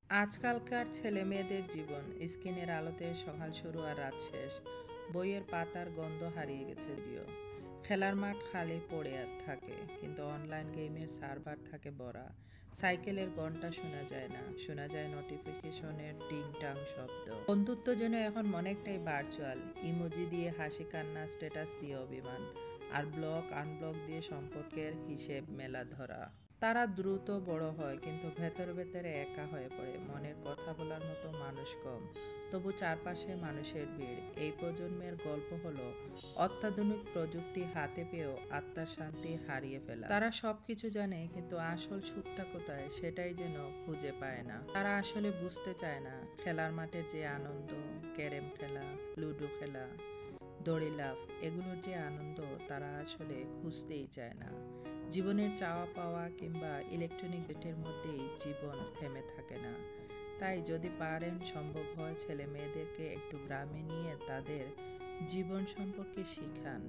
আজকালকার ছেলেমেয়েদের জীবন স্ক্রিনের আলোতে সকাল শুরু আর রাত শেষ। বইয়ের পাতার গন্ধ হারিয়ে গেছে যদিও। খেলার মাঠ খালি পড়ে আর থাকে, কিন্তু অনলাইন গেমের সার্ভার থাকে ভরা। সাইকেলের ঘন্টা শোনা যায় না, শোনা যায় নোটিফিকেশনের টিং টাং শব্দ। বন্ধুত্ব যেন এখন অনেকটাই ভার্চুয়াল। ইমোজি দিয়ে হাসি কান্না, স্ট্যাটাস দিয়ে অভিমান, আর ব্লক আনব্লক দিয়ে সম্পর্কের হিসেব মেলা ধরা। তারা দ্রুত বড় হয়, কিন্তু ভেতরে ভেতরে একা হয়ে পড়ে। মনের কথা বলার মতো মানুষ কম, তবু চারপাশে মানুষের ভিড়। এই প্রজন্মের গল্প হলো অত্যাধুনিক প্রযুক্তি হাতে পেয়েও আত্মার শান্তি হারিয়ে ফেলা। তারা সবকিছু জানে, কিন্তু আসল সুখটা কোথায় সেটাই যেন খুঁজে পায় না। তারা আসলে বুঝতে চায় না খেলার মাঠের যে আনন্দ, ক্যারেম খেলা, লুডো খেলা, দড়ি লাফ, এগুলোর যে আনন্দ তারা আসলে খুঁজতেই চায় না। জীবনের চাওয়া পাওয়া কিংবা ইলেকট্রনিক গেটের মধ্যেই জীবন থেমে থাকে না। তাই যদি পারেন, সম্ভব হয়, ছেলে মেয়েদেরকে একটু গ্রামে নিয়ে তাদের জীবন সম্পর্কে শিখান।